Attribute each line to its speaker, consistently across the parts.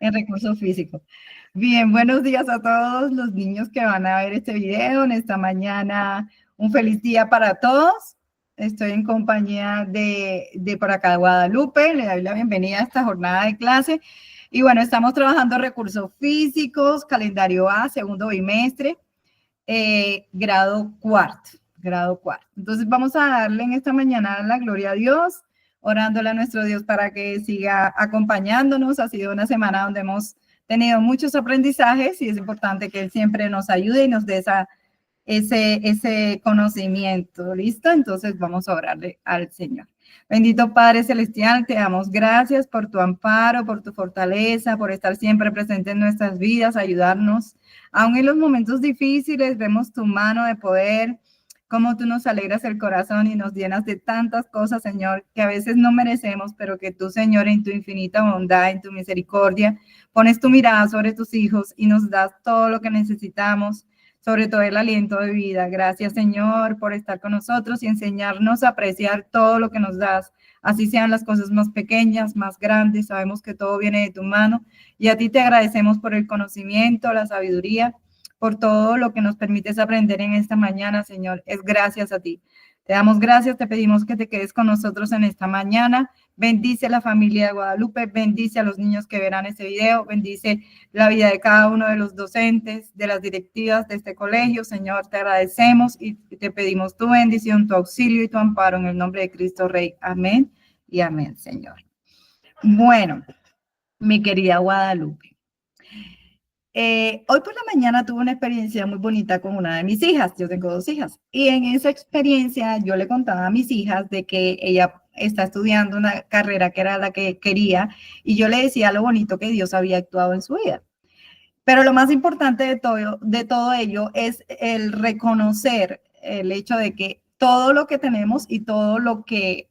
Speaker 1: en recursos físicos. Bien, buenos días a todos los niños que van a ver este video en esta mañana. Un feliz día para todos. Estoy en compañía de por acá de Guadalupe. Le doy la bienvenida a esta jornada de clase. Y bueno, estamos trabajando recursos físicos, calendario A, segundo bimestre, grado cuarto. Entonces vamos a darle en esta mañana la gloria a Dios, orándole a nuestro Dios para que siga acompañándonos. Ha sido una semana donde hemos tenido muchos aprendizajes y es importante que Él siempre nos ayude y nos dé ese conocimiento. ¿Listo? Entonces vamos a orarle al Señor. Bendito Padre Celestial, te damos gracias por tu amparo, por tu fortaleza, por estar siempre presente en nuestras vidas, ayudarnos. Aún en los momentos difíciles vemos tu mano de poder, cómo tú nos alegras el corazón y nos llenas de tantas cosas, Señor, que a veces no merecemos, pero que tú, Señor, en tu infinita bondad, en tu misericordia, pones tu mirada sobre tus hijos y nos das todo lo que necesitamos, sobre todo el aliento de vida. Gracias, Señor, por estar con nosotros y enseñarnos a apreciar todo lo que nos das, así sean las cosas más pequeñas, más grandes. Sabemos que todo viene de tu mano y a ti te agradecemos por el conocimiento, la sabiduría, por todo lo que nos permites aprender en esta mañana, Señor. Es gracias a ti. Te damos gracias, te pedimos que te quedes con nosotros en esta mañana. Bendice a la familia de Guadalupe, bendice a los niños que verán este video, bendice la vida de cada uno de los docentes, de las directivas de este colegio. Señor, te agradecemos y te pedimos tu bendición, tu auxilio y tu amparo en el nombre de Cristo Rey. Amén y amén, Señor. Bueno, mi querida Guadalupe. Hoy por la mañana tuve una experiencia muy bonita con una de mis hijas. Yo tengo 2 hijas y en esa experiencia yo le contaba a mis hijas de que ella está estudiando una carrera que era la que quería y yo le decía lo bonito que Dios había actuado en su vida. Pero lo más importante de todo ello es el reconocer el hecho de que todo lo que tenemos y todo lo que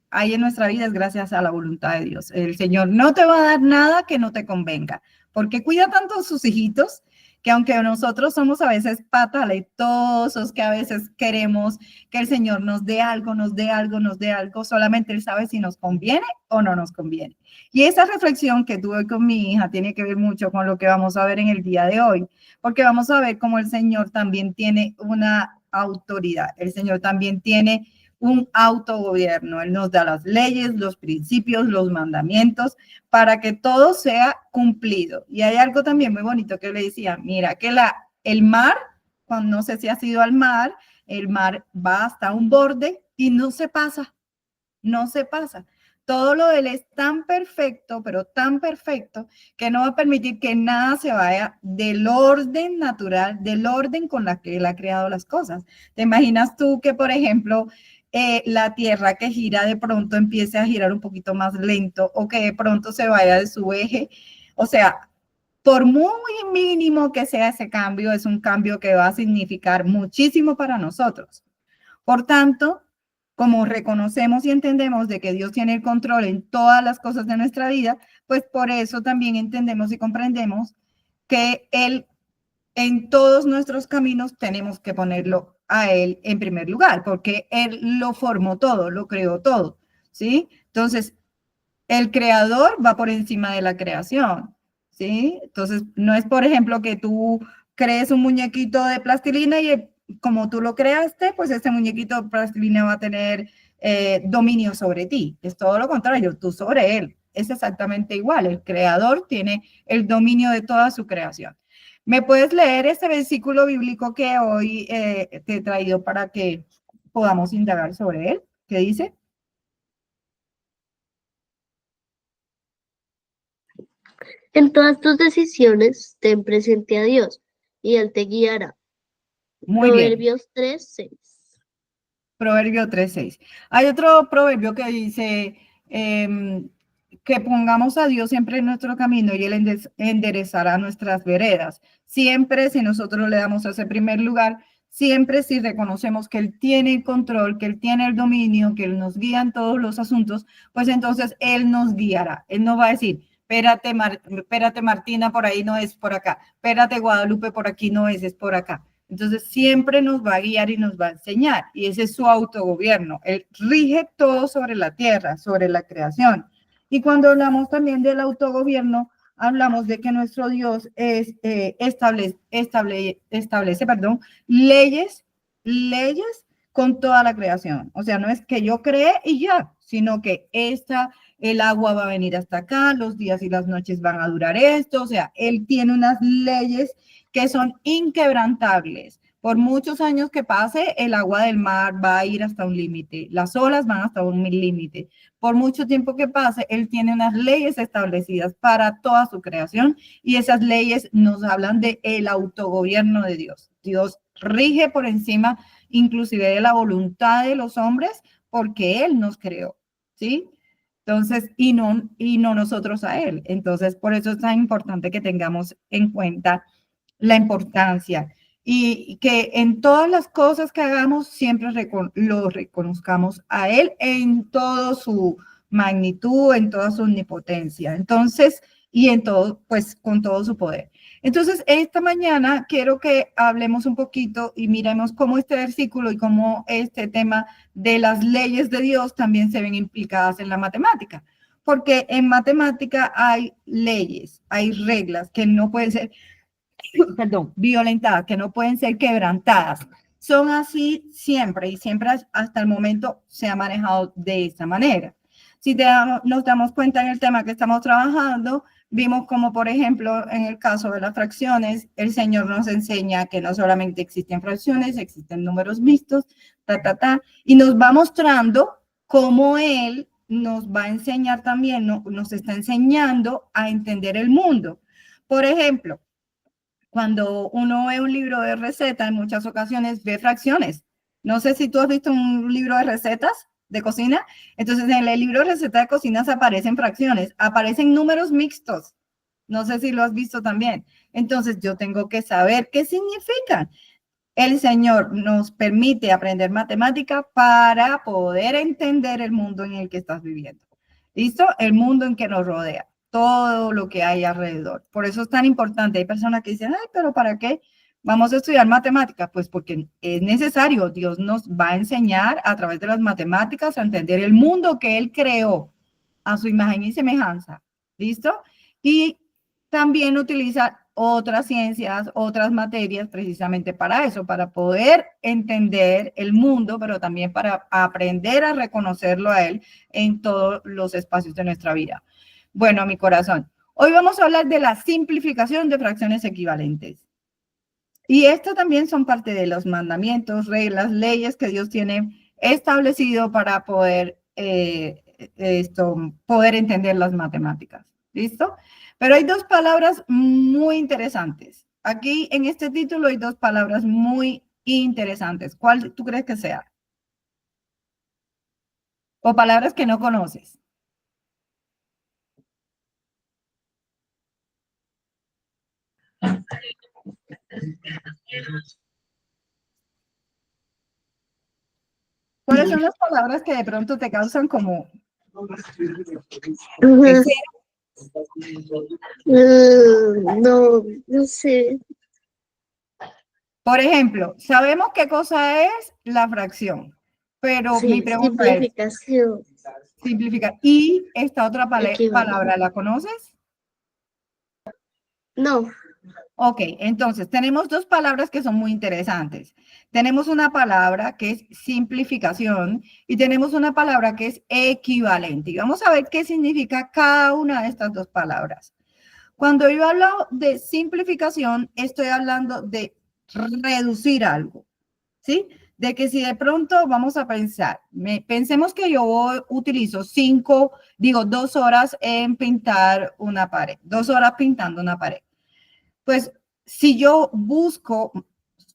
Speaker 1: hay en nuestra vida es gracias a la voluntad de Dios. El Señor no te va a dar nada que no te convenga, porque cuida tanto a sus hijitos que aunque nosotros somos a veces pataletosos, que a veces queremos que el Señor nos dé algo, solamente Él sabe si nos conviene o no nos conviene. Y esa reflexión que tuve con mi hija tiene que ver mucho con lo que vamos a ver en el día de hoy, porque vamos a ver cómo el Señor también tiene una autoridad, el Señor también tiene un autogobierno. Él nos da las leyes, los principios, los mandamientos para que todo sea cumplido. Y hay algo también muy bonito que le decía, mira, que el mar, cuando no sé si has ido al mar, el mar va hasta un borde y no se pasa. Todo lo de él es tan perfecto, pero tan perfecto, que no va a permitir que nada se vaya del orden natural, del orden con la que él ha creado las cosas. ¿Te imaginas tú que, por ejemplo, la Tierra que gira de pronto empiece a girar un poquito más lento o que de pronto se vaya de su eje? O sea, por muy mínimo que sea ese cambio, es un cambio que va a significar muchísimo para nosotros. Por tanto, como reconocemos y entendemos de que Dios tiene el control en todas las cosas de nuestra vida, pues por eso también entendemos y comprendemos que Él en todos nuestros caminos tenemos que ponerlo a Él en primer lugar, porque Él lo formó todo, lo creó todo, ¿sí? Entonces, el creador va por encima de la creación, ¿sí? Entonces, no es, por ejemplo, que tú crees un muñequito de plastilina y como tú lo creaste, pues ese muñequito de plastilina va a tener dominio sobre ti. Es todo lo contrario, tú sobre él. Es exactamente igual. El creador tiene el dominio de toda su creación. ¿Me puedes leer ese versículo bíblico que hoy te he traído para que podamos indagar sobre él? ¿Qué dice?
Speaker 2: En todas tus decisiones, ten presente a Dios y Él te guiará.
Speaker 1: Muy
Speaker 2: Proverbios
Speaker 1: bien.
Speaker 2: 3:6.
Speaker 1: Proverbio 3:6. Hay otro proverbio que dice que pongamos a Dios siempre en nuestro camino y Él enderezará nuestras veredas. Siempre si nosotros le damos ese primer lugar, siempre si reconocemos que Él tiene el control, que Él tiene el dominio, que Él nos guía en todos los asuntos, pues entonces Él nos guiará. Él no va a decir, espérate Martina, por ahí no es por acá. Espérate Guadalupe, por aquí no es por acá. Entonces siempre nos va a guiar y nos va a enseñar, y ese es su autogobierno. Él rige todo sobre la tierra, sobre la creación. Y cuando hablamos también del autogobierno, hablamos de que nuestro Dios establece, perdón, leyes con toda la creación. O sea, no es que yo creé y ya, sino que el agua va a venir hasta acá, los días y las noches van a durar esto. O sea, Él tiene unas leyes que son inquebrantables. Por muchos años que pase, el agua del mar va a ir hasta un límite, las olas van hasta un límite. Por mucho tiempo que pase, Él tiene unas leyes establecidas para toda su creación y esas leyes nos hablan de el autogobierno de Dios. Dios rige por encima inclusive de la voluntad de los hombres porque Él nos creó, ¿sí? Entonces, y no nosotros a Él. Entonces, por eso es tan importante que tengamos en cuenta la importancia y que en todas las cosas que hagamos siempre lo reconozcamos a Él en toda su magnitud, en toda su omnipotencia. Entonces, y en todo, pues con todo su poder. Entonces, esta mañana quiero que hablemos un poquito y miremos cómo este versículo y cómo este tema de las leyes de Dios también se ven implicadas en la matemática. Porque en matemática hay leyes, hay reglas que no pueden ser perdón, violentadas, que no pueden ser quebrantadas. Son así siempre y siempre hasta el momento se ha manejado de esa manera. Si nos damos cuenta en el tema que estamos trabajando, vimos como, por ejemplo, en el caso de las fracciones, el Señor nos enseña que no solamente existen fracciones, existen números mixtos, y nos va mostrando cómo Él nos va a enseñar también, nos está enseñando a entender el mundo. Por ejemplo, cuando uno ve un libro de receta, en muchas ocasiones ve fracciones. No sé si tú has visto un libro de recetas de cocina. Entonces, en el libro de recetas de cocinas aparecen fracciones, aparecen números mixtos. No sé si lo has visto también. Entonces, yo tengo que saber qué significan. El Señor nos permite aprender matemática para poder entender el mundo en el que estás viviendo. ¿Listo? El mundo en que nos rodea, todo lo que hay alrededor. Por eso es tan importante. Hay personas que dicen, ay, pero ¿para qué vamos a estudiar matemáticas? Pues porque es necesario. Dios nos va a enseñar a través de las matemáticas a entender el mundo que Él creó a su imagen y semejanza. ¿Listo? Y también utiliza otras ciencias, otras materias precisamente para eso, para poder entender el mundo, pero también para aprender a reconocerlo a Él en todos los espacios de nuestra vida. Bueno, mi corazón, hoy vamos a hablar de la simplificación de fracciones equivalentes. Y esto también son parte de los mandamientos, reglas, leyes que Dios tiene establecido para poder, poder entender las matemáticas. ¿Listo? Pero hay dos palabras muy interesantes. Aquí en este título hay dos palabras muy interesantes. ¿Cuál tú crees que sea? O palabras que no conoces. ¿Cuáles son las palabras que de pronto te causan como...
Speaker 2: No, no sé.
Speaker 1: Por ejemplo, sabemos qué cosa es la fracción, pero
Speaker 2: Sí,
Speaker 1: mi pregunta es, simplificar. ¿Y esta otra palabra la conoces?
Speaker 2: No.
Speaker 1: Ok, entonces tenemos dos palabras que son muy interesantes. Tenemos una palabra que es simplificación y tenemos una palabra que es equivalente. Y vamos a ver qué significa cada una de estas dos palabras. Cuando yo hablo de simplificación, estoy hablando de reducir algo, ¿sí? De que si de pronto vamos a pensar, pensemos que yo utilizo 2 horas en pintar una pared, 2 horas pintando una pared. Pues si yo busco,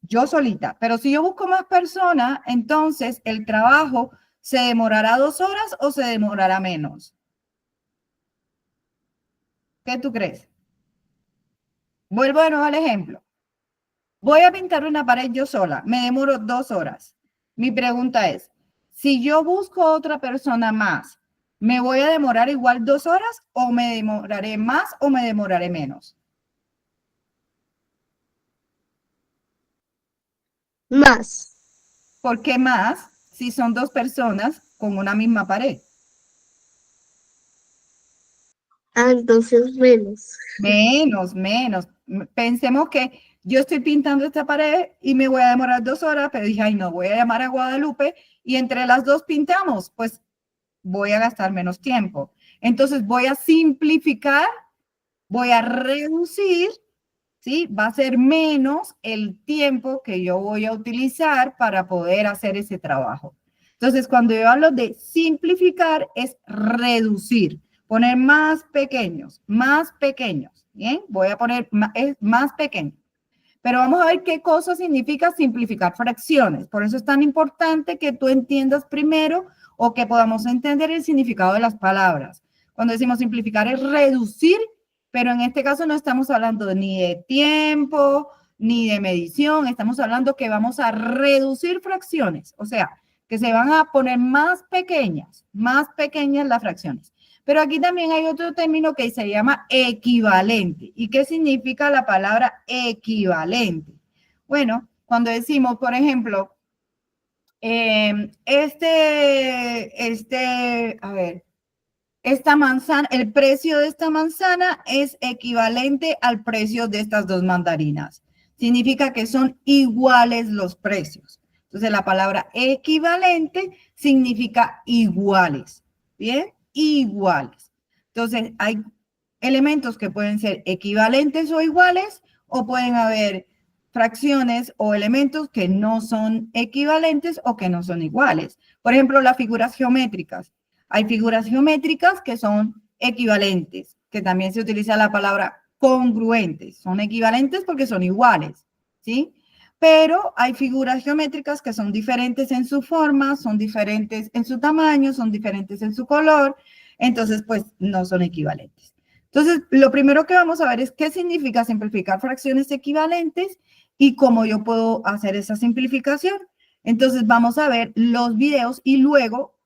Speaker 1: yo solita, pero si yo busco más personas, entonces el trabajo se demorará 2 horas o se demorará menos. ¿Qué tú crees? Vuelvo de nuevo al ejemplo. Voy a pintar una pared yo sola, me demoro 2 horas. Mi pregunta es, si yo busco otra persona más, ¿me voy a demorar igual 2 horas o me demoraré más o me demoraré menos?
Speaker 2: Más.
Speaker 1: ¿Por qué más si son 2 personas con una misma pared?
Speaker 2: Ah, entonces menos.
Speaker 1: Menos, menos. Pensemos que yo estoy pintando esta pared y me voy a demorar 2 horas, pero dije, ay, no, voy a llamar a Guadalupe y entre las dos pintamos, pues voy a gastar menos tiempo. Entonces voy a simplificar, voy a reducir, ¿sí? Va a ser menos el tiempo que yo voy a utilizar para poder hacer ese trabajo. Entonces, cuando yo hablo de simplificar, es reducir, poner más pequeños, ¿bien? Voy a poner más pequeño. Pero vamos a ver qué cosa significa simplificar fracciones. Por eso es tan importante que tú entiendas primero o que podamos entender el significado de las palabras. Cuando decimos simplificar es reducir, pero en este caso no estamos hablando ni de tiempo, ni de medición, estamos hablando que vamos a reducir fracciones, o sea, que se van a poner más pequeñas las fracciones. Pero aquí también hay otro término que se llama equivalente. ¿Y qué significa la palabra equivalente? Bueno, cuando decimos, por ejemplo, esta manzana, el precio de esta manzana es equivalente al precio de estas dos mandarinas. Significa que son iguales los precios. Entonces, la palabra equivalente significa iguales. ¿Bien? Iguales. Entonces, hay elementos que pueden ser equivalentes o iguales, o pueden haber fracciones o elementos que no son equivalentes o que no son iguales. Por ejemplo, las figuras geométricas. Hay figuras geométricas que son equivalentes, que también se utiliza la palabra congruentes. Son equivalentes porque son iguales, ¿sí? Pero hay figuras geométricas que son diferentes en su forma, son diferentes en su tamaño, son diferentes en su color, entonces pues no son equivalentes. Entonces, lo primero que vamos a ver es qué significa simplificar fracciones equivalentes y cómo yo puedo hacer esa simplificación. Entonces, vamos a ver los videos y luego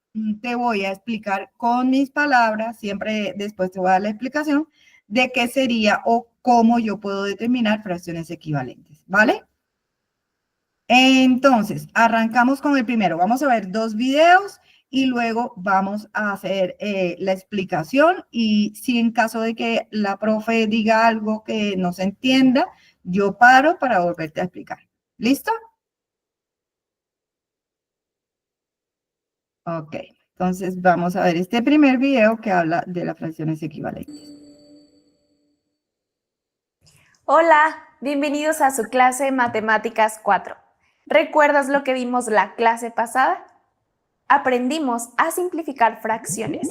Speaker 1: te voy a explicar con mis palabras, siempre después te voy a dar la explicación de qué sería o cómo yo puedo determinar fracciones equivalentes, ¿vale? Entonces, arrancamos con el primero. Vamos a ver 2 videos y luego vamos a hacer la explicación y si en caso de que la profe diga algo que no se entienda, yo paro para volverte a explicar. ¿Listo? Ok, entonces vamos a ver este primer video que habla de las fracciones equivalentes.
Speaker 3: Hola, bienvenidos a su clase de Matemáticas 4. ¿Recuerdas lo que vimos la clase pasada? Aprendimos a simplificar fracciones.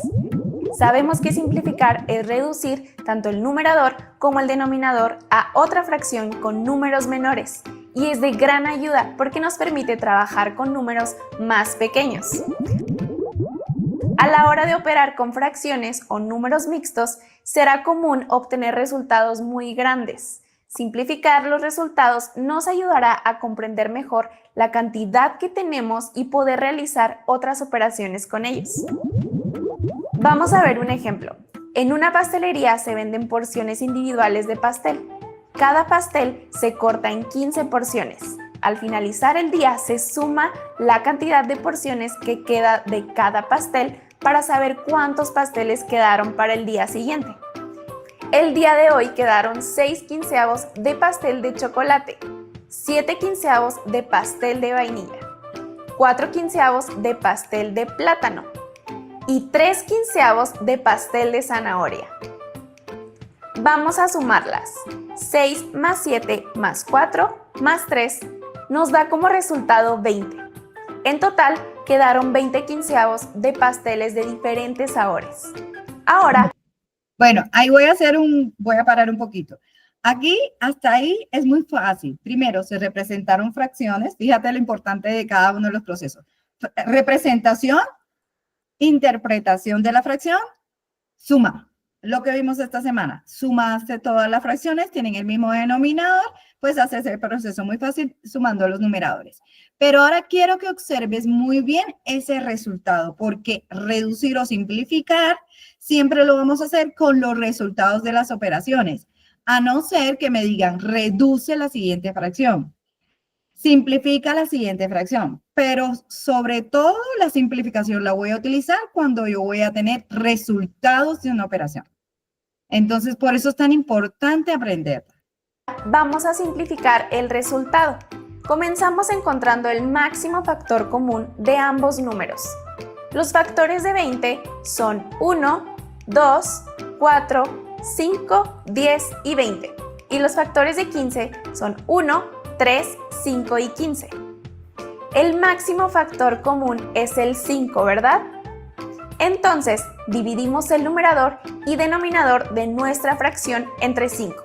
Speaker 3: Sabemos que simplificar es reducir tanto el numerador como el denominador a otra fracción con números menores y es de gran ayuda porque nos permite trabajar con números más pequeños. A la hora de operar con fracciones o números mixtos, será común obtener resultados muy grandes. Simplificar los resultados nos ayudará a comprender mejor la cantidad que tenemos y poder realizar otras operaciones con ellos. Vamos a ver un ejemplo. En una pastelería se venden porciones individuales de pastel. Cada pastel se corta en 15 porciones. Al finalizar el día se suma la cantidad de porciones que queda de cada pastel para saber cuántos pasteles quedaron para el día siguiente. El día de hoy quedaron 6 quinceavos de pastel de chocolate, 7 quinceavos de pastel de vainilla, 4 quinceavos de pastel de plátano y 3 quinceavos de pastel de zanahoria. Vamos a sumarlas. 6 más 7 más 4 más 3 nos da como resultado 20. En total quedaron 20 quinceavos de pasteles de diferentes sabores. Ahora...
Speaker 1: Bueno, ahí voy a parar un poquito. Aquí, hasta ahí, es muy fácil. Primero, se representaron fracciones. Fíjate lo importante de cada uno de los procesos. Representación, interpretación de la fracción, suma. Lo que vimos esta semana. Sumaste todas las fracciones, tienen el mismo denominador, pues haces el proceso muy fácil sumando los numeradores. Pero ahora quiero que observes muy bien ese resultado, porque reducir o simplificar siempre lo vamos a hacer con los resultados de las operaciones, a no ser que me digan reduce la siguiente fracción, simplifica la siguiente fracción, pero sobre todo la simplificación la voy a utilizar cuando yo voy a tener resultados de una operación. Entonces, por eso es tan importante aprender.
Speaker 3: Vamos a simplificar el resultado. Comenzamos encontrando el máximo factor común de ambos números. Los factores de 20 son 1, 2, 4, 5, 10 y 20. Y los factores de 15 son 1, 3, 5 y 15. El máximo factor común es el 5, ¿verdad? Entonces, dividimos el numerador y denominador de nuestra fracción entre 5.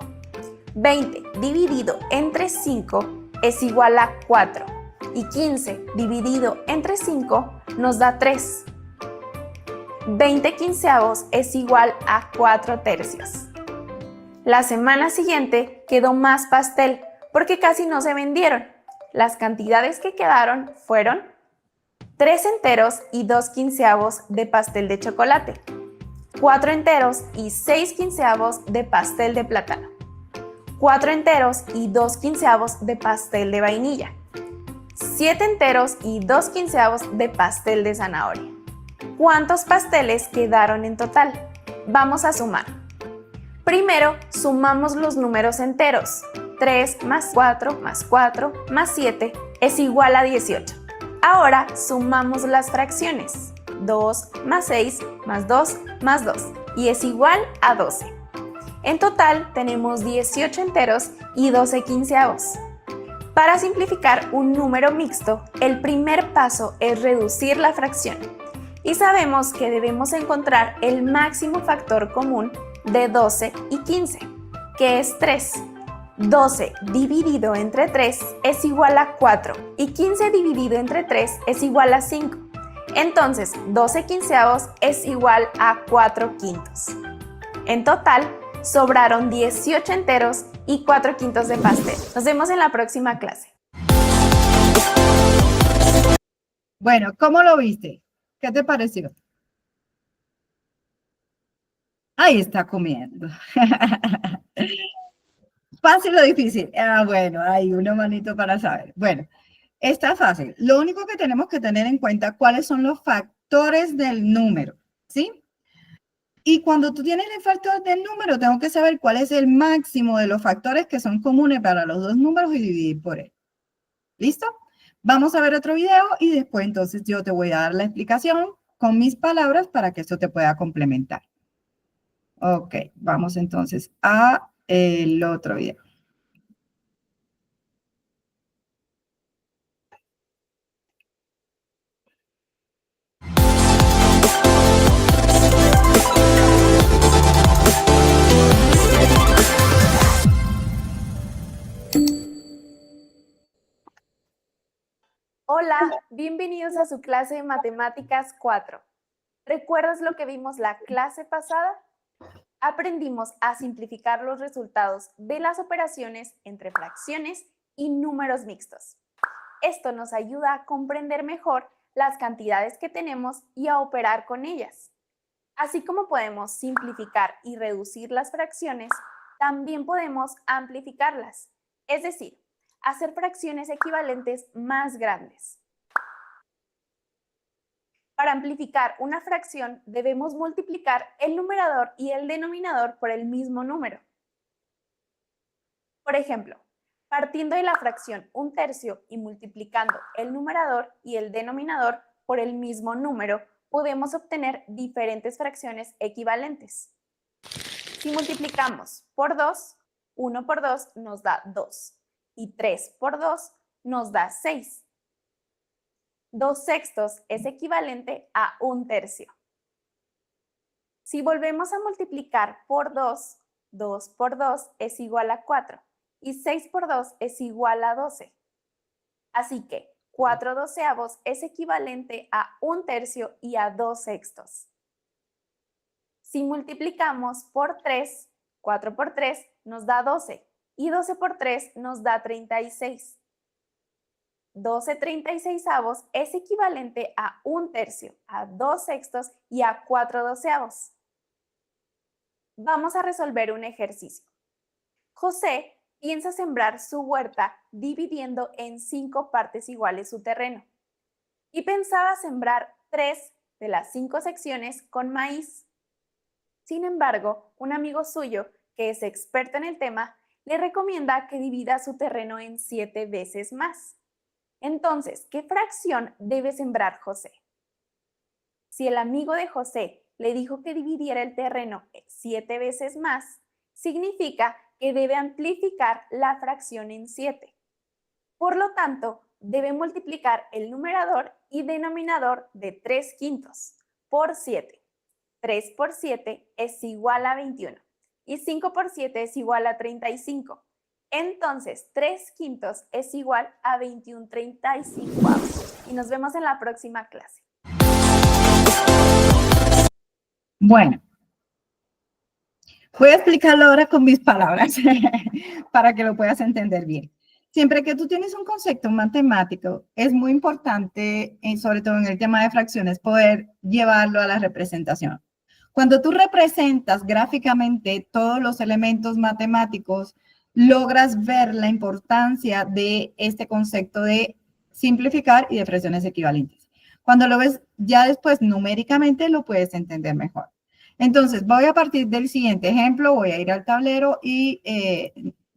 Speaker 3: 20 dividido entre 5 es igual a 4 y 15 dividido entre 5 nos da 3. 20 quinceavos es igual a 4 tercios. La semana siguiente quedó más pastel porque casi no se vendieron. Las cantidades que quedaron fueron 3 enteros y 2 quinceavos de pastel de chocolate, 4 enteros y 6 quinceavos de pastel de plátano, 4 enteros y 2 quinceavos de pastel de vainilla, 7 enteros y 2 quinceavos de pastel de zanahoria. ¿Cuántos pasteles quedaron en total? Vamos a sumar. Primero, sumamos los números enteros. 3 más 4 más 4 más 7 es igual a 18. Ahora sumamos las fracciones. 2 más 6 más 2 más 2 y es igual a 12. En total tenemos 18 enteros y 12 quinceavos. Para simplificar un número mixto, el primer paso es reducir la fracción. Y sabemos que debemos encontrar el máximo factor común de 12 y 15, que es 3. 12 dividido entre 3 es igual a 4 y 15 dividido entre 3 es igual a 5. Entonces, 12 quinceavos es igual a 4 quintos. En total, sobraron 18 enteros y 4 quintos de pastel. Nos vemos en la próxima clase.
Speaker 1: Bueno, ¿cómo lo viste? ¿Qué te pareció? Ahí está comiendo. ¿Fácil o difícil? Bueno, hay una manito para saber. Bueno, está fácil. Lo único que tenemos que tener en cuenta cuáles son los factores del número, ¿sí? Y cuando tú tienes el factor del número, tengo que saber cuál es el máximo de los factores que son comunes para los dos números y dividir por él. ¿Listo? Vamos a ver otro video y después entonces yo te voy a dar la explicación con mis palabras para que esto te pueda complementar. Ok, vamos entonces a el otro video.
Speaker 3: Hola, bienvenidos a su clase de Matemáticas 4. ¿Recuerdas lo que vimos la clase pasada? Aprendimos a simplificar los resultados de las operaciones entre fracciones y números mixtos. Esto nos ayuda a comprender mejor las cantidades que tenemos y a operar con ellas. Así como podemos simplificar y reducir las fracciones, también podemos amplificarlas, es decir, hacer fracciones equivalentes más grandes. Para amplificar una fracción, debemos multiplicar el numerador y el denominador por el mismo número. Por ejemplo, partiendo de la fracción 1/3 y multiplicando el numerador y el denominador por el mismo número, podemos obtener diferentes fracciones equivalentes. Si multiplicamos por 2, 1 por 2 nos da 2 y 3 por 2 nos da 6. 2/6 es equivalente a 1/3. Si volvemos a multiplicar por 2, 2 por 2 es igual a 4 y 6 por 2 es igual a 12. Así que 4/12 es equivalente a 1/3 y a 2/6. Si multiplicamos por 3, 4 por 3 nos da 12 y 12 por 3 nos da 36. 12/36 es equivalente a 1/3, a 2/6 y a 4/12. Vamos a resolver un ejercicio. José piensa sembrar su huerta dividiendo en 5 partes iguales su terreno y pensaba sembrar 3 de las 5 secciones con maíz. Sin embargo, un amigo suyo, que es experto en el tema, le recomienda que divida su terreno en 7 veces más. Entonces, ¿qué fracción debe sembrar José? Si el amigo de José le dijo que dividiera el terreno 7 veces más, significa que debe amplificar la fracción en 7. Por lo tanto, debe multiplicar el numerador y denominador de 3/5 por 7. 3 por 7 es igual a 21 y 5 por 7 es igual a 35. Entonces, 3/5 es igual a 21/35. Y nos vemos en la próxima clase.
Speaker 1: Bueno, voy a explicarlo ahora con mis palabras para que lo puedas entender bien. Siempre que tú tienes un concepto matemático, es muy importante, sobre todo en el tema de fracciones, poder llevarlo a la representación. Cuando tú representas gráficamente todos los elementos matemáticos, logras ver la importancia de este concepto de simplificar y de fracciones equivalentes. Cuando lo ves ya después numéricamente, lo puedes entender mejor. Entonces, voy a partir del siguiente ejemplo, voy a ir al tablero y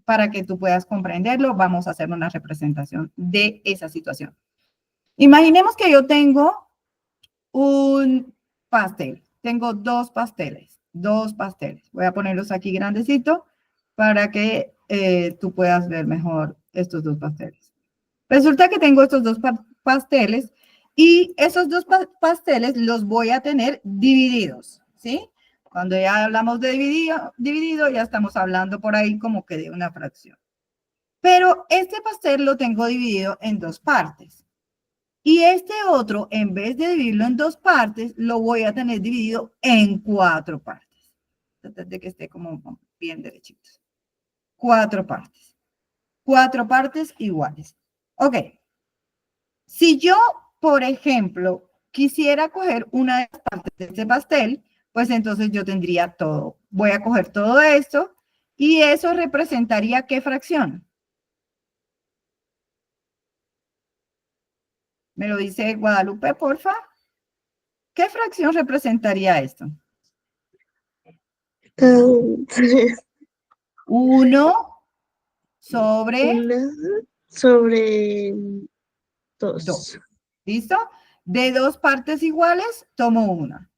Speaker 1: para que tú puedas comprenderlo, vamos a hacer una representación de esa situación. Imaginemos que yo tengo un pastel. Tengo dos pasteles. Voy a ponerlos aquí grandecito para que tú puedas ver mejor estos dos pasteles. Resulta que tengo estos dos pasteles y esos dos pasteles los voy a tener divididos, ¿sí? Cuando ya hablamos de dividido, ya estamos hablando por ahí como que de una fracción. Pero este pastel lo tengo dividido en dos partes. Y este otro, en vez de dividirlo en dos partes, lo voy a tener dividido en 4 partes. Tratar de que esté como bien derechito. 4 partes. 4 partes iguales. Ok. Si yo, por ejemplo, quisiera coger una de las partes de este pastel, pues entonces yo tendría todo. Voy a coger todo esto y eso representaría ¿qué fracción? Me lo dice Guadalupe, porfa. ¿Qué fracción representaría esto? 1 sobre
Speaker 2: 2.
Speaker 1: ¿Listo? De 2 partes iguales, tomo una.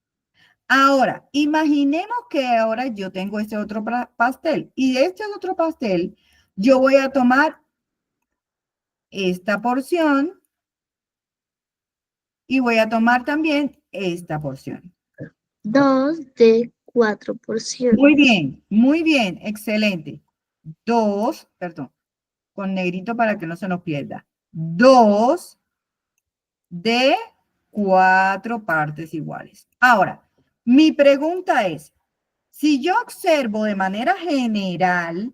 Speaker 1: Ahora, imaginemos que ahora yo tengo este otro pastel y de este otro pastel yo voy a tomar esta porción y voy a tomar también esta porción.
Speaker 2: 2 de 4 porciones.
Speaker 1: Muy bien, excelente. 2, perdón, con negrito para que no se nos pierda. 2 de 4 partes iguales. Ahora, mi pregunta es, si yo observo de manera general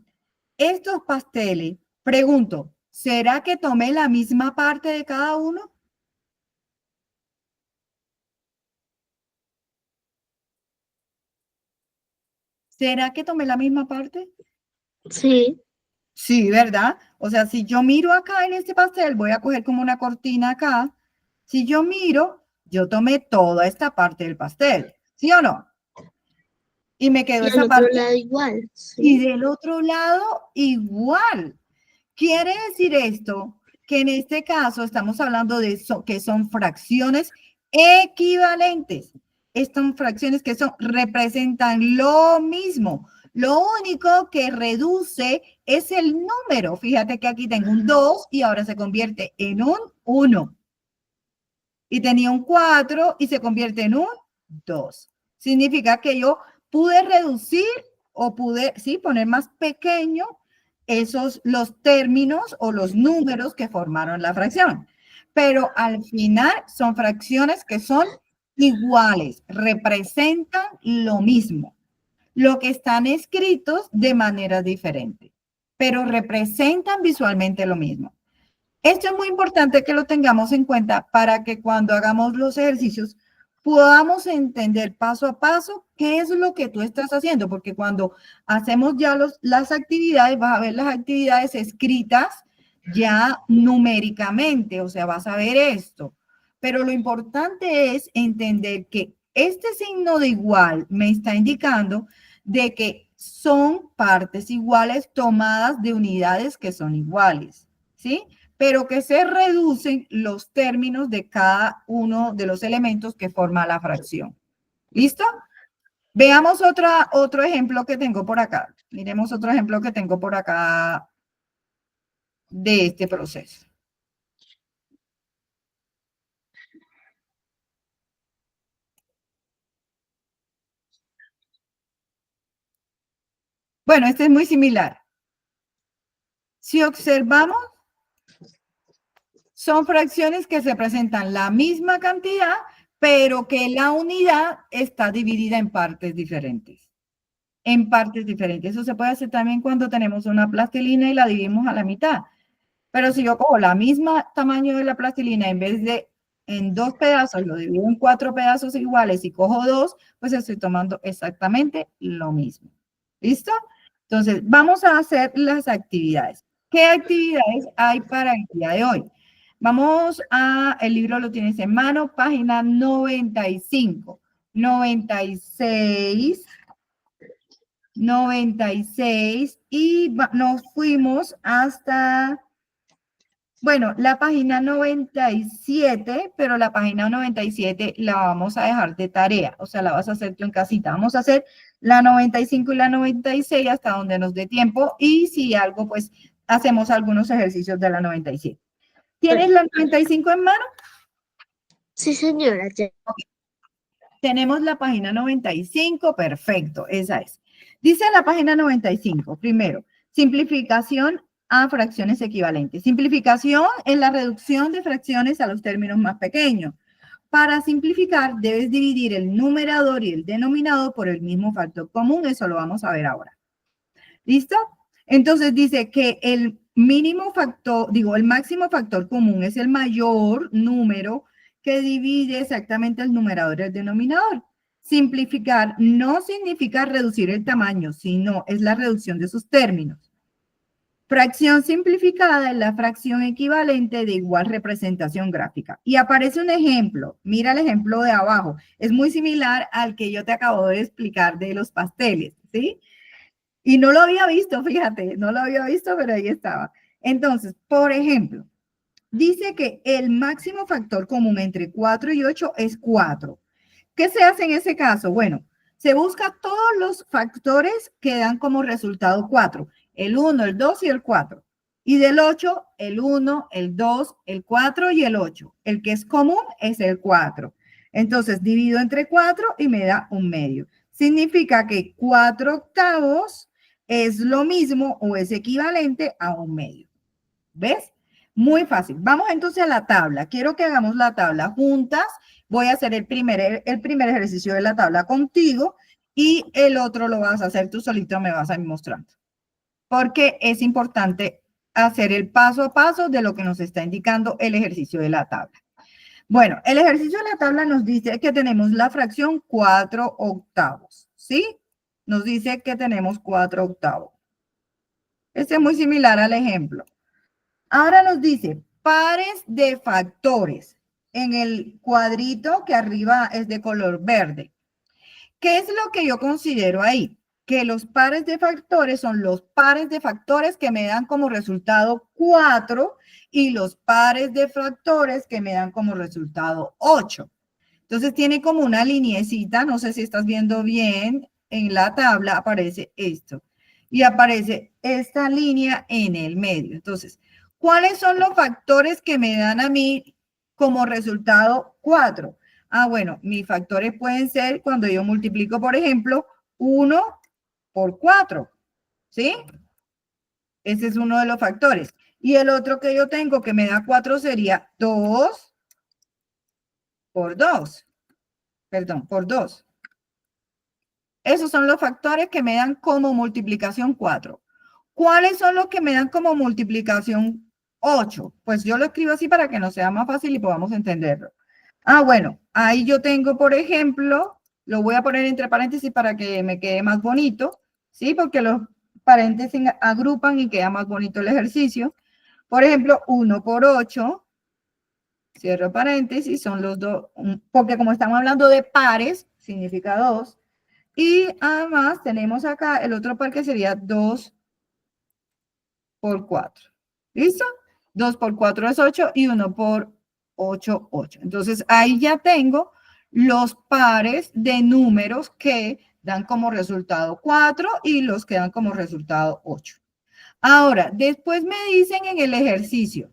Speaker 1: estos pasteles, pregunto, ¿será que tomé la misma parte de cada uno? ¿Será que tomé la misma parte?
Speaker 2: Sí.
Speaker 1: Sí, ¿verdad? O sea, si yo miro acá en este pastel, voy a coger como una cortina acá. Si yo miro, yo tomé toda esta parte del pastel, ¿sí o no? Y me quedó
Speaker 2: Y
Speaker 1: esa
Speaker 2: al
Speaker 1: parte.
Speaker 2: otro lado igual. Sí.
Speaker 1: Y del otro lado igual. Quiere decir esto que en este caso estamos hablando de que son fracciones equivalentes. Estas fracciones que representan lo mismo. Lo único que reduce es el número. Fíjate que aquí tengo un 2 y ahora se convierte en un 1. Y tenía un 4 y se convierte en un 2. Significa que yo pude reducir o pude, sí, poner más pequeño los términos o los números que formaron la fracción. Pero al final son fracciones que son iguales, representan lo mismo. Lo que están escritos de manera diferente, pero representan visualmente lo mismo. Esto es muy importante que lo tengamos en cuenta para que cuando hagamos los ejercicios podamos entender paso a paso qué es lo que tú estás haciendo, porque cuando hacemos ya las actividades, vas a ver las actividades escritas ya numéricamente, o sea, vas a ver esto. Pero lo importante es entender que Este signo de igual me está indicando de que son partes iguales tomadas de unidades que son iguales, ¿sí? Pero que se reducen los términos de cada uno de los elementos que forma la fracción. ¿Listo? Veamos otro ejemplo que tengo por acá. Miremos otro ejemplo que tengo por acá de este proceso. Bueno, este es muy similar. Si observamos, son fracciones que se presentan la misma cantidad, pero que la unidad está dividida en partes diferentes. En partes diferentes. Eso se puede hacer también cuando tenemos una plastilina y la dividimos a la mitad. Pero si yo cojo la misma tamaño de la plastilina, en vez de en 2 pedazos, lo divido en 4 pedazos iguales y cojo 2, pues estoy tomando exactamente lo mismo. ¿Listo? Entonces, vamos a hacer las actividades. ¿Qué actividades hay para el día de hoy? Vamos el libro lo tienes en mano, página 95, 96, 96 y nos fuimos hasta, bueno, la página 97, pero la página 97 la vamos a dejar de tarea, o sea, la vas a hacer tú en casita. Vamos a hacer la 95 y la 96 hasta donde nos dé tiempo y si algo, pues hacemos algunos ejercicios de la 97. ¿Tienes la 95 en mano?
Speaker 2: Sí, señora. Ya.
Speaker 1: Tenemos la página 95, perfecto, esa es. Dice la página 95, primero, simplificación a fracciones equivalentes. Simplificación es la reducción de fracciones a los términos más pequeños. Para simplificar, debes dividir el numerador y el denominador por el mismo factor común. Eso lo vamos a ver ahora. ¿Listo? Entonces dice que el mínimo factor, el máximo factor común es el mayor número que divide exactamente el numerador y el denominador. Simplificar no significa reducir el tamaño, sino es la reducción de sus términos. Fracción simplificada es la fracción equivalente de igual representación gráfica. Y aparece un ejemplo. Mira el ejemplo de abajo. Es muy similar al que yo te acabo de explicar de los pasteles, ¿sí? Y no lo había visto, fíjate, no lo había visto, pero ahí estaba. Entonces, por ejemplo, dice que el máximo factor común entre 4 y 8 es 4. ¿Qué se hace en ese caso? Bueno, se busca todos los factores que dan como resultado 4. El 1, el 2 y el 4. Y del 8, el 1, el 2, el 4 y el 8. El que es común es el 4. Entonces, divido entre 4 y me da un medio. Significa que 4 octavos es lo mismo o es equivalente a un medio. ¿Ves? Muy fácil. Vamos entonces a la tabla. Quiero que hagamos la tabla juntas. Voy a hacer el primer ejercicio de la tabla contigo y el otro lo vas a hacer tú solito, me vas a ir mostrando. Porque es importante hacer el paso a paso de lo que nos está indicando el ejercicio de la tabla. Bueno, el ejercicio de la tabla nos dice que tenemos la fracción 4 octavos, ¿sí? Nos dice que tenemos 4 octavos. Este es muy similar al ejemplo. Ahora nos dice pares de factores en el cuadrito que arriba es de color verde. ¿Qué es lo que yo considero ahí? Que los pares de factores son los pares de factores que me dan como resultado 4 y los pares de factores que me dan como resultado 8. Entonces tiene como una lineecita, no sé si estás viendo bien, en la tabla aparece esto. Y aparece esta línea en el medio. Entonces, ¿cuáles son los factores que me dan a mí como resultado 4? Ah, bueno, mis factores pueden ser cuando yo multiplico, por ejemplo, 1 por 4, ¿sí? Ese es uno de los factores. Y el otro que yo tengo que me da 4 sería 2 por 2. Perdón, por 2. Esos son los factores que me dan como multiplicación 4. ¿Cuáles son los que me dan como multiplicación 8? Pues yo lo escribo así para que nos sea más fácil y podamos entenderlo. Ah, bueno, ahí yo tengo, por ejemplo, lo voy a poner entre paréntesis para que me quede más bonito, ¿sí? Porque los paréntesis agrupan y queda más bonito el ejercicio. Por ejemplo, 1 por 8 cierro paréntesis, son los dos, porque como estamos hablando de pares, significa 2. Y además tenemos acá el otro par que sería 2 por 4. ¿Listo? 2 por 4 es 8 y 1 por 8, 8. Entonces ahí ya tengo los pares de números que dan como resultado 4 y los que dan como resultado 8. Ahora, después me dicen en el ejercicio,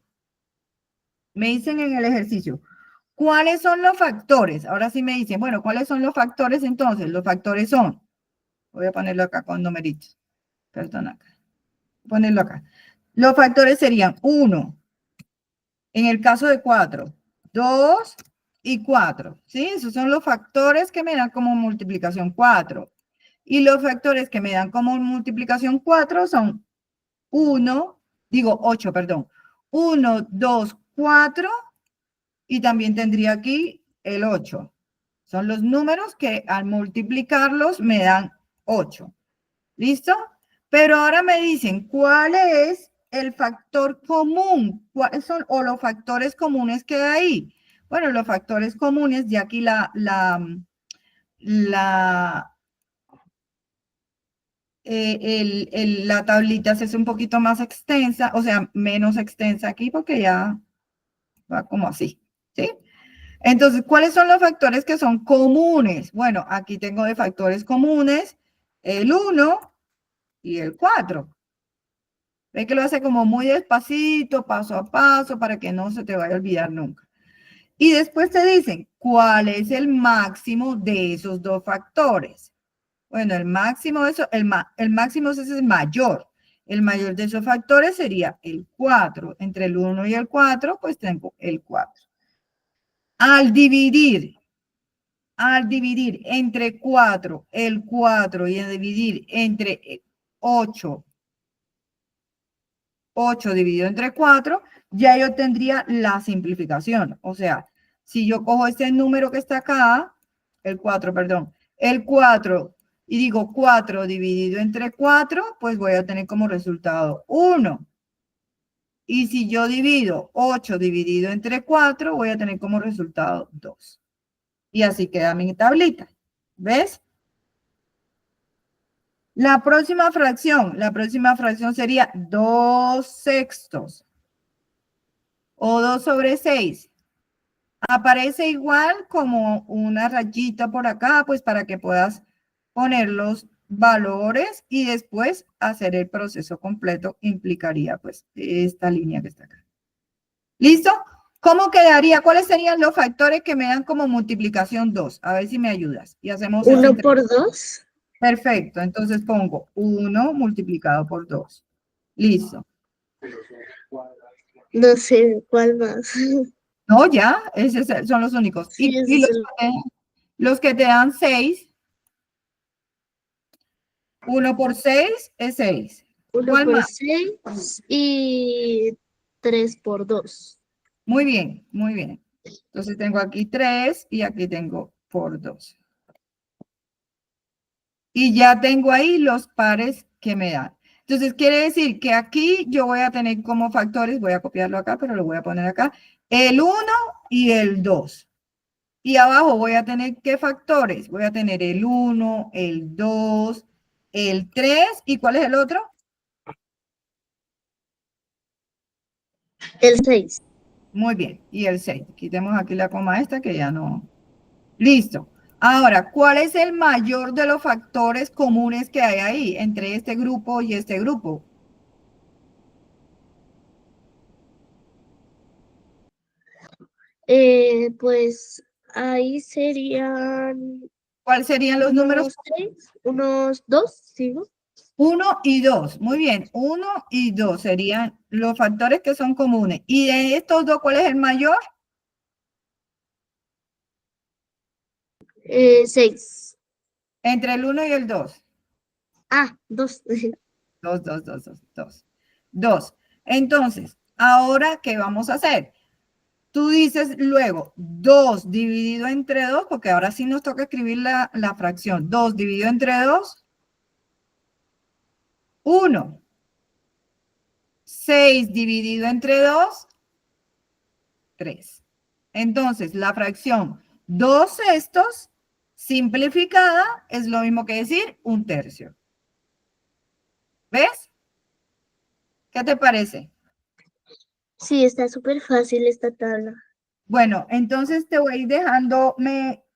Speaker 1: ¿cuáles son los factores? Ahora sí me dicen, bueno, ¿cuáles son los factores entonces? Los factores son, voy a ponerlo acá con numeritos, perdón acá, ponerlo acá. Los factores serían 1, en el caso de 4, 2 y 4, ¿sí? Esos son los factores que me dan como multiplicación 4. Y los factores que me dan como multiplicación 4 son 8, perdón. 1, 2, 4 y también tendría aquí el 8. Son los números que al multiplicarlos me dan 8. ¿Listo? Pero ahora me dicen, ¿cuál es el factor común? ¿Cuáles son o los factores comunes que hay ahí? Bueno, los factores comunes, ya aquí la tablita se hace un poquito más extensa, o sea, menos extensa aquí porque ya va como así, ¿sí? Entonces, ¿cuáles son los factores que son comunes? Bueno, aquí tengo de factores comunes el 1 y el 4. Ve que lo hace como muy despacito, paso a paso, para que no se te vaya a olvidar nunca. Y después te dicen, ¿cuál es el máximo de esos dos factores? Bueno, el máximo de eso, el máximo es el mayor. El mayor de esos factores sería el 4. Entre el 1 y el 4, pues tengo el 4. Al dividir entre 4, el 4 y al dividir entre 8 dividido entre 4, ya yo tendría la simplificación. O sea, si yo cojo este número que está acá, el 4 y digo 4 dividido entre 4, pues voy a tener como resultado 1. Y si yo divido 8 dividido entre 4, voy a tener como resultado 2. Y así queda mi tablita. ¿Ves? La próxima fracción sería 2 sextos o 2 sobre 6. Aparece igual como una rayita por acá, pues para que puedas poner los valores y después hacer el proceso completo implicaría pues esta línea que está acá. ¿Listo? ¿Cómo quedaría? ¿Cuáles serían los factores que me dan como multiplicación 2? A ver si me ayudas. Y hacemos
Speaker 2: 1 por 2.
Speaker 1: Perfecto, entonces pongo 1 multiplicado por 2. Listo.
Speaker 2: No sé cuál más.
Speaker 1: No, ya, esos son los únicos.
Speaker 2: Sí, ese
Speaker 1: Y
Speaker 2: es el
Speaker 1: los que te dan 6, 1 por 6 es 6.
Speaker 2: 1
Speaker 1: ¿Cuál
Speaker 2: por
Speaker 1: más?
Speaker 2: 6 y 3 por 2.
Speaker 1: Muy bien, muy bien. Entonces tengo aquí 3 y aquí tengo por 2. Y ya tengo ahí los pares que me dan. Entonces quiere decir que aquí yo voy a tener como factores, voy a copiarlo acá, pero lo voy a poner acá, el 1 y el 2. Y abajo voy a tener, ¿qué factores? Voy a tener el 1, el 2, el 3, ¿y cuál es el otro?
Speaker 2: El 6.
Speaker 1: Muy bien, y el 6. Quitemos aquí la coma esta que ya no. Listo. Ahora, ¿cuál es el mayor de los factores comunes que hay ahí entre este grupo y este grupo?
Speaker 2: Pues ahí serían
Speaker 1: ¿Cuáles serían los números?
Speaker 2: unos 2, ¿sí?
Speaker 1: 1 y 2. Muy bien, 1 y 2 serían los factores que son comunes. ¿Y de estos dos, cuál es el mayor?
Speaker 2: 6.
Speaker 1: Entre el 1 y el 2.
Speaker 2: Ah, 2.
Speaker 1: 2, 2, 2, 2, 2. 2. Entonces, ahora, ¿qué vamos a hacer? Tú dices luego 2 dividido entre 2, porque ahora sí nos toca escribir la fracción. 2 dividido entre 2, 1. 6 dividido entre 2, 3. Entonces, la fracción 2/6 simplificada es lo mismo que decir 1/3. ¿Ves? ¿Qué te parece?
Speaker 2: Sí, está súper fácil esta tabla.
Speaker 1: Bueno, entonces te voy a ir dejando,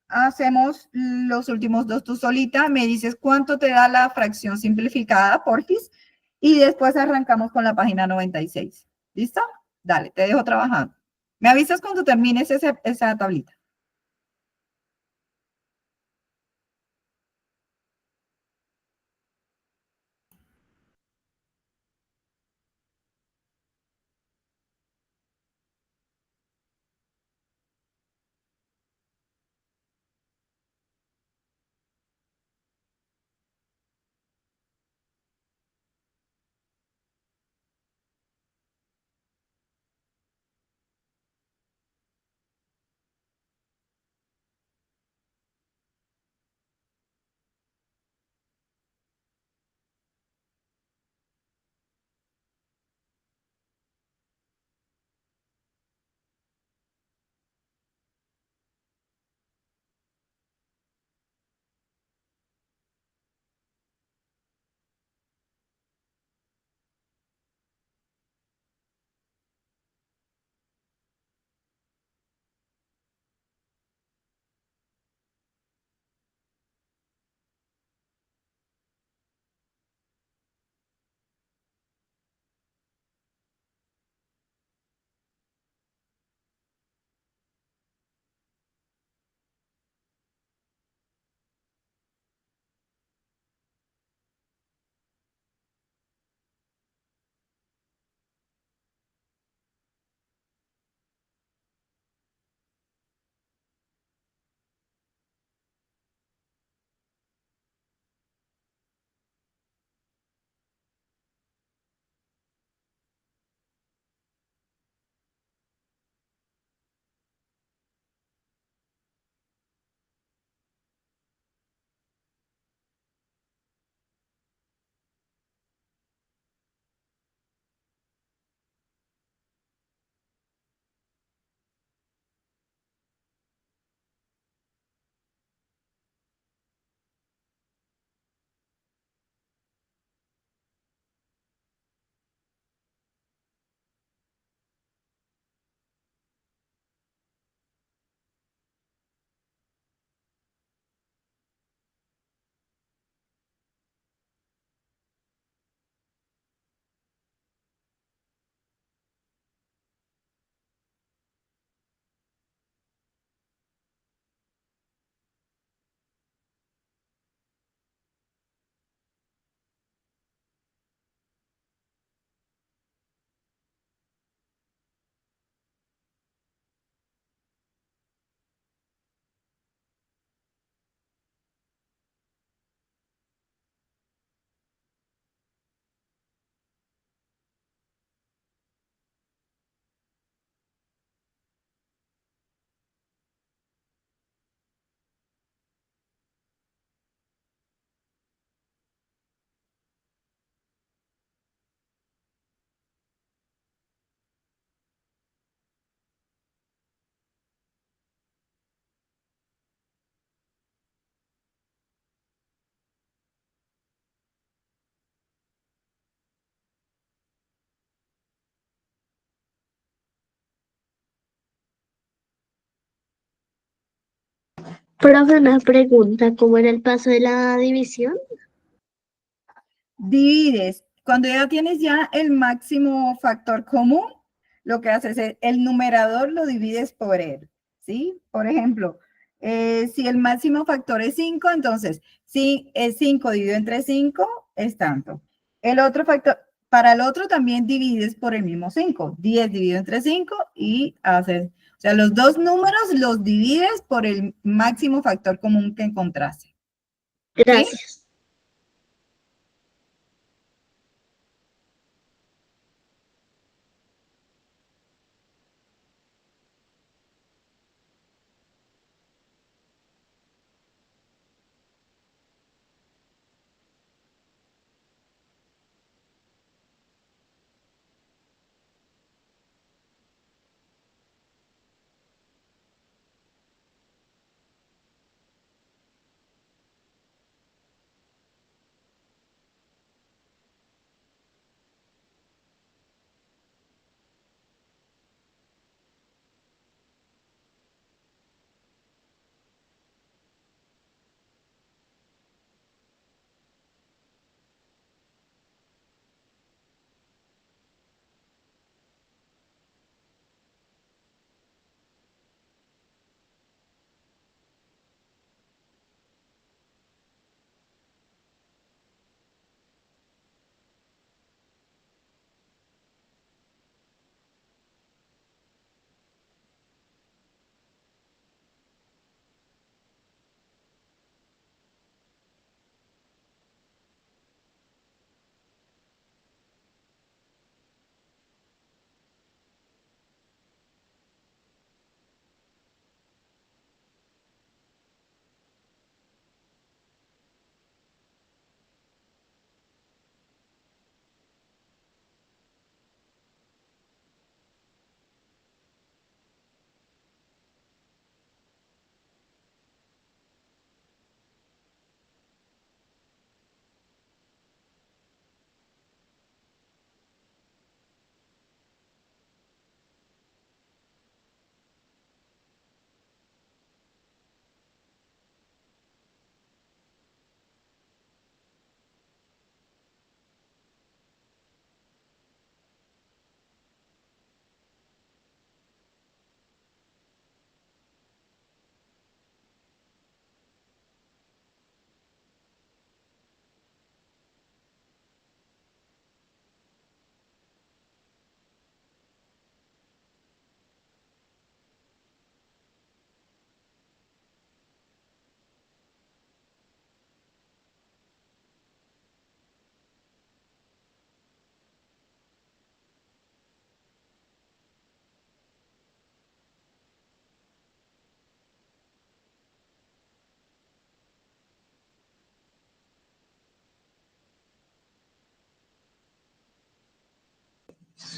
Speaker 1: hacemos los últimos dos tú solita, me dices cuánto te da la fracción simplificada, porfis, y después arrancamos con la página 96. ¿Listo? Dale, te dejo trabajando. Me avisas cuando termines esa tablita.
Speaker 2: Profe, una pregunta, ¿cómo era el paso de la división?
Speaker 1: Divides. Cuando ya tienes ya el máximo factor común, lo que haces es el numerador lo divides por él, ¿sí? Por ejemplo, si el máximo factor es 5, entonces si es 5 dividido entre 5 es tanto. El otro factor, para el otro también divides por el mismo 5, 10 dividido entre 5 y haces, o sea, los dos números los divides por el máximo factor común que encontraste, ¿sí?
Speaker 2: Gracias.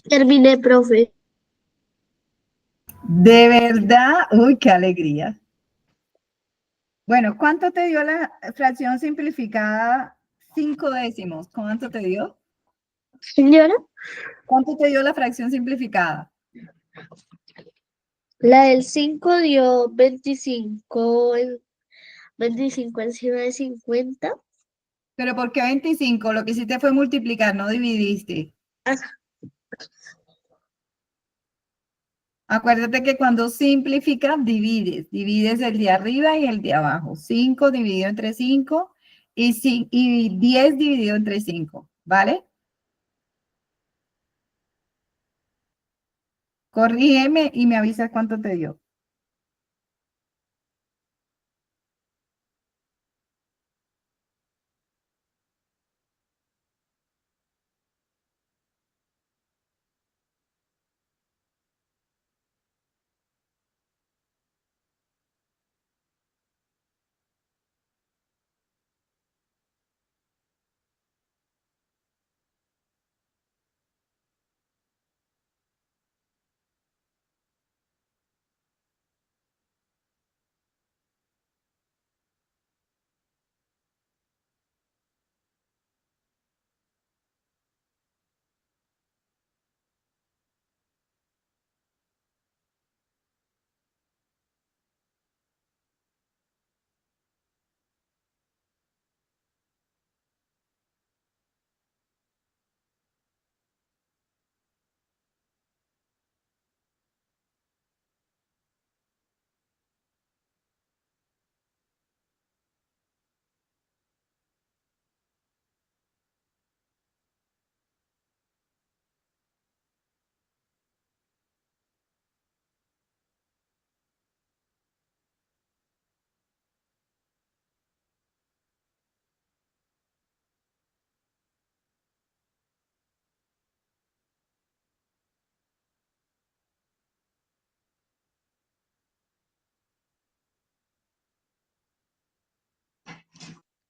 Speaker 2: Terminé, profe.
Speaker 1: De verdad, uy, qué alegría. Bueno, ¿cuánto te dio la fracción simplificada 5 décimos? ¿Cuánto te dio?
Speaker 2: Señora,
Speaker 1: ¿Cuánto te dio la fracción simplificada?
Speaker 2: la del 5 dio 25, 25 encima de 50.
Speaker 1: ¿Pero por qué 25? Lo que hiciste fue multiplicar, no dividiste.
Speaker 2: Ah,
Speaker 1: Acuérdate que cuando simplificas, divides. Divides el de arriba y el de abajo. 5 dividido entre 5 y 10 dividido entre 5, ¿vale? Corrígeme y me avisas cuánto te dio.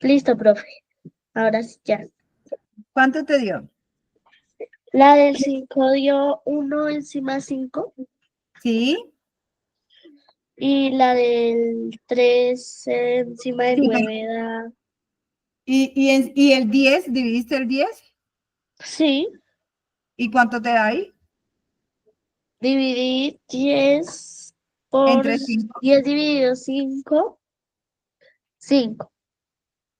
Speaker 2: listo, profe. Ahora sí ya.
Speaker 1: ¿Cuánto te dio?
Speaker 2: La del 5 dio 1 encima de 5
Speaker 1: ¿Sí?
Speaker 2: y la del 3 encima de
Speaker 1: Sí,
Speaker 2: 9 da...
Speaker 1: ¿Y el 10? ¿Dividiste el 10?
Speaker 2: Sí,
Speaker 1: ¿Y cuánto te da ahí?
Speaker 2: dividí 10 por
Speaker 1: Entre 5.
Speaker 2: 10 dividido 5, 5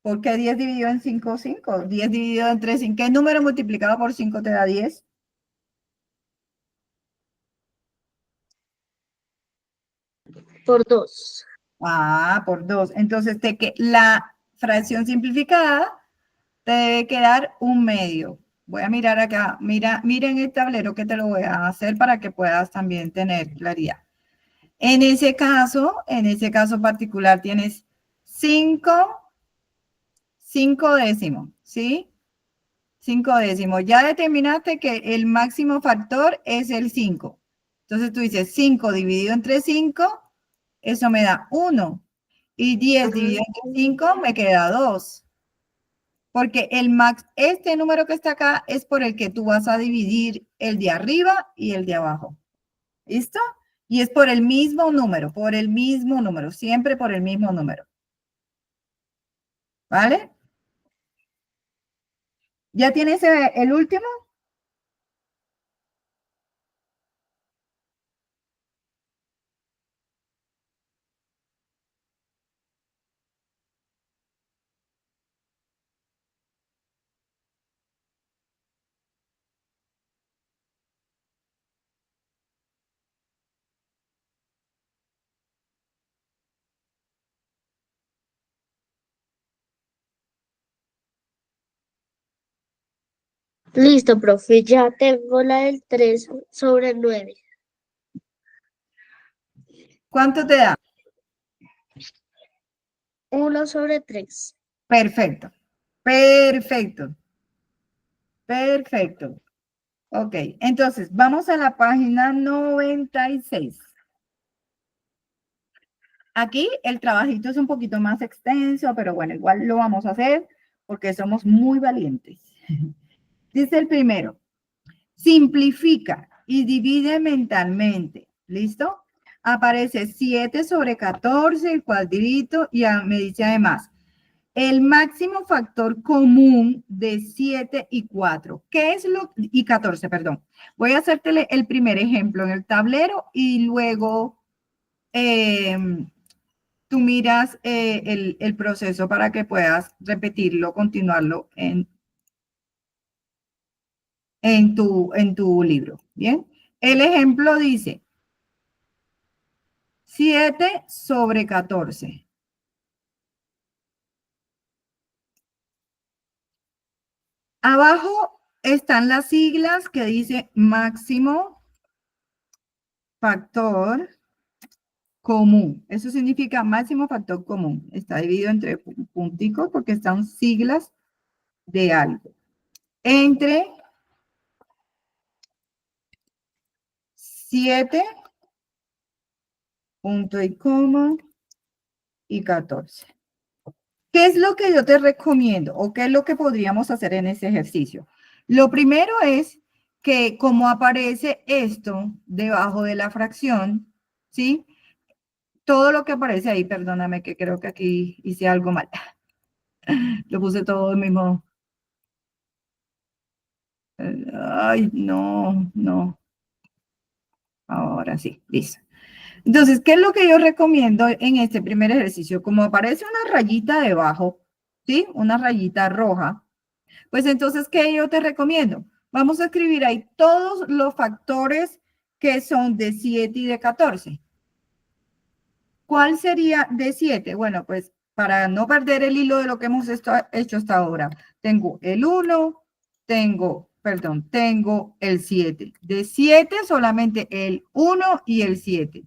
Speaker 1: ¿Por qué 10 dividido en 5, 5? 10 dividido entre 5. ¿Qué número multiplicado por 5 te da 10?
Speaker 2: por 2.
Speaker 1: Ah, por 2. Entonces, la fracción simplificada te debe quedar 1/2. Voy a mirar acá. Mira en el tablero que te lo voy a hacer para que puedas también tener claridad. En ese caso particular, tienes 5 décimos, ¿sí? 5 décimos. Ya determinaste que el máximo factor es el 5. Entonces tú dices 5 dividido entre 5, eso me da 1. Y 10 dividido entre 5 me queda 2. Porque este número que está acá es por el que tú vas a dividir el de arriba y el de abajo. ¿Listo? Y es por el mismo número, siempre por el mismo número. ¿Vale? ¿Ya tienes el último?
Speaker 2: Listo, profe, ya tengo la del 3 sobre 9.
Speaker 1: ¿Cuánto te da?
Speaker 2: 1 sobre 3.
Speaker 1: Perfecto. Perfecto. Perfecto. Ok, entonces vamos a la página 96. Aquí el trabajito es un poquito más extenso, pero bueno, igual lo vamos a hacer porque somos muy valientes. Dice el primero, Simplifica y divide mentalmente. ¿Listo? Aparece 7 sobre 14, el cuadrito, y me dice además, el máximo factor común de 7 y 4. ¿Qué es y 14, perdón. Voy a hacerte el primer ejemplo en el tablero y luego tú miras el proceso para que puedas repetirlo, continuarlo en tu libro. ¿Bien? El ejemplo dice 7 sobre 14. Abajo están las siglas que dice máximo factor común. Eso significa máximo factor común. Está dividido entre punticos porque están siglas de algo. Entre 7, punto y coma, y 14. ¿Qué es lo que yo te recomiendo o qué es lo que podríamos hacer en ese ejercicio? Lo primero es que como aparece esto debajo de la fracción, ¿sí? Todo lo que aparece ahí, perdóname que creo que aquí hice algo mal. Lo puse todo el mismo. Ay, no. Ahora sí, listo. Entonces, ¿qué es lo que yo recomiendo en este primer ejercicio? Como aparece una rayita debajo, ¿sí? Una rayita roja. Pues entonces, ¿qué yo te recomiendo? Vamos a escribir ahí todos los factores que son de 7 y de 14. ¿Cuál sería de 7? Bueno, pues para no perder el hilo de lo que hemos hecho hasta ahora, tengo el 1, tengo el 7. De 7 solamente el 1 y el 7.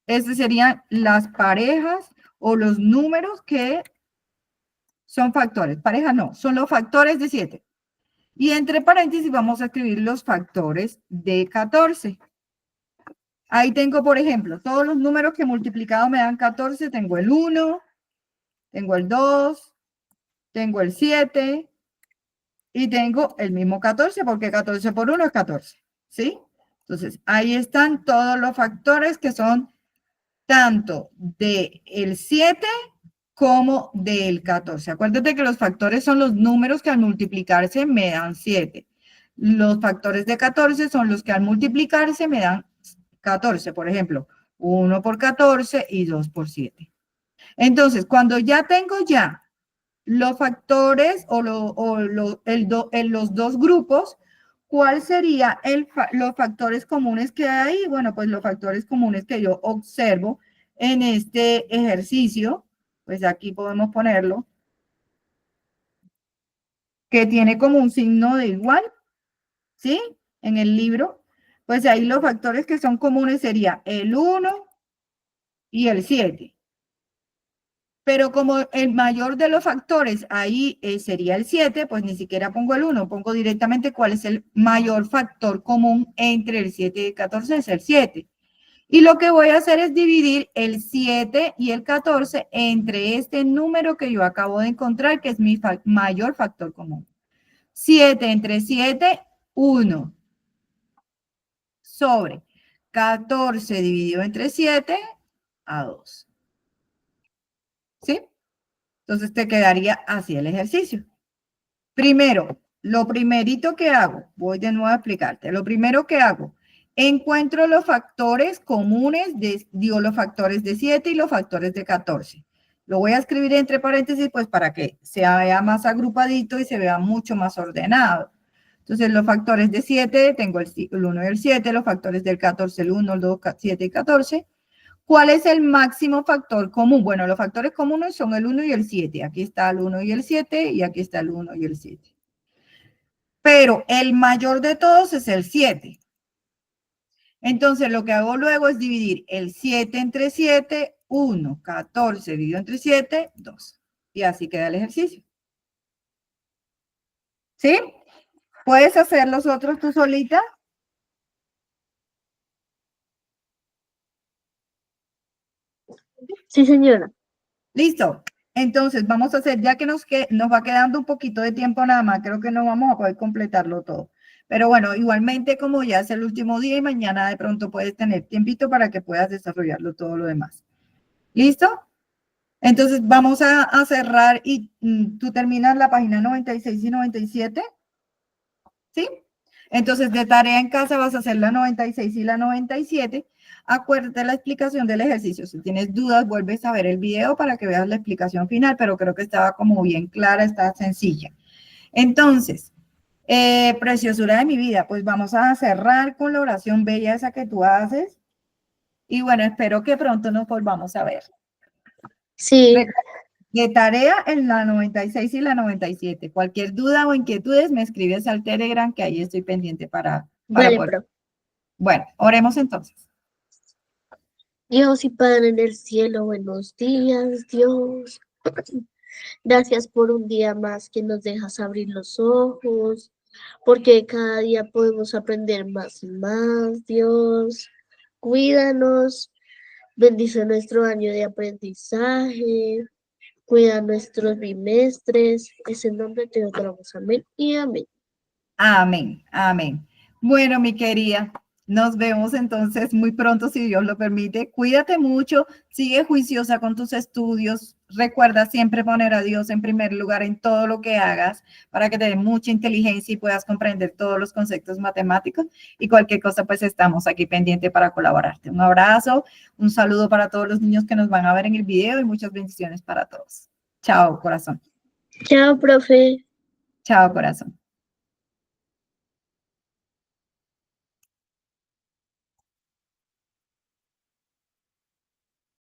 Speaker 1: Esas serían las parejas o los números que son factores. Pareja no, son los factores de 7. Y entre paréntesis vamos a escribir los factores de 14. Ahí tengo, por ejemplo, todos los números que multiplicado me dan 14. Tengo el 1, tengo el 2, tengo el 7 y tengo el mismo 14 porque 14 por 1 es 14. ¿Sí? Entonces, ahí están todos los factores que son tanto del 7 como del 14. Acuérdate que los factores son los números que al multiplicarse me dan 7. Los factores de 14 son los que al multiplicarse me dan 14. Por ejemplo, 1 por 14 y 2 por 7. Entonces, cuando ya tengo ya los factores o los dos grupos, ¿cuál sería los factores comunes que hay ahí? Bueno, pues los factores comunes que yo observo en este ejercicio, pues aquí podemos ponerlo, que tiene como un signo de igual, ¿sí? En el libro, pues ahí los factores que son comunes sería el 1 y el 7. Pero como el mayor de los factores ahí sería el 7, pues ni siquiera pongo el 1, pongo directamente cuál es el mayor factor común entre el 7 y el 14, es el 7. Y lo que voy a hacer es dividir el 7 y el 14 entre este número que yo acabo de encontrar, que es mi mayor factor común. 7 entre 7, 1. Sobre 14 dividido entre 7, a 2. ¿Sí? Entonces te quedaría así el ejercicio. Primero, lo primerito que hago, voy de nuevo a explicarte. Lo primero que hago, encuentro los factores comunes, los factores de 7 y los factores de 14. Lo voy a escribir entre paréntesis, pues para que se vea más agrupadito y se vea mucho más ordenado. Entonces, los factores de 7, tengo el 1 y el 7, los factores del 14, el 1, el 2, 7 y 14. ¿Cuál es el máximo factor común? Bueno, los factores comunes son el 1 y el 7. Aquí está el 1 y el 7 y aquí está el 1 y el 7. Pero el mayor de todos es el 7. Entonces, lo que hago luego es dividir el 7 entre 7, 1, 14 dividido entre 7, 2. Y así queda el ejercicio. ¿Sí? ¿Puedes hacer los otros tú solita?
Speaker 2: Sí, señora.
Speaker 1: Listo. Entonces, vamos a hacer, ya que nos va quedando un poquito de tiempo nada más, creo que no vamos a poder completarlo todo. Pero bueno, igualmente como ya es el último día y mañana de pronto puedes tener tiempito para que puedas desarrollarlo todo lo demás. ¿Listo? Entonces, vamos a cerrar y tú terminas la página 96 y 97. ¿Sí? Entonces, de tarea en casa vas a hacer la 96 y la 97. Acuérdate la explicación del ejercicio. Si tienes dudas, vuelves a ver el video para que veas la explicación final, pero creo que estaba como bien clara, está sencilla. Entonces, preciosura de mi vida, pues vamos a cerrar con la oración bella esa que tú haces. Y bueno, espero que pronto nos volvamos a ver.
Speaker 2: Sí,
Speaker 1: De tarea en la 96 y la 97. Cualquier duda o inquietudes me escribes al Telegram, que ahí estoy pendiente para
Speaker 2: vale,
Speaker 1: poder.
Speaker 2: profe.
Speaker 1: Bueno, oremos entonces.
Speaker 2: Dios y Padre en el cielo, buenos días, Dios. Gracias por un día más que nos dejas abrir los ojos, porque cada día podemos aprender más y más, Dios. Cuídanos, bendice nuestro año de aprendizaje, cuida nuestros bimestres. Es en nombre te oramos, amén y amén.
Speaker 1: Amén, amén. Bueno, mi querida, nos vemos entonces muy pronto, si Dios lo permite. Cuídate mucho, sigue juiciosa con tus estudios. Recuerda siempre poner a Dios en primer lugar en todo lo que hagas para que te dé mucha inteligencia y puedas comprender todos los conceptos matemáticos. Y cualquier cosa, pues estamos aquí pendiente para colaborarte. Un abrazo, un saludo para todos los niños que nos van a ver en el video y muchas bendiciones para todos. Chao, corazón.
Speaker 2: Chao, profe.
Speaker 1: Chao, corazón.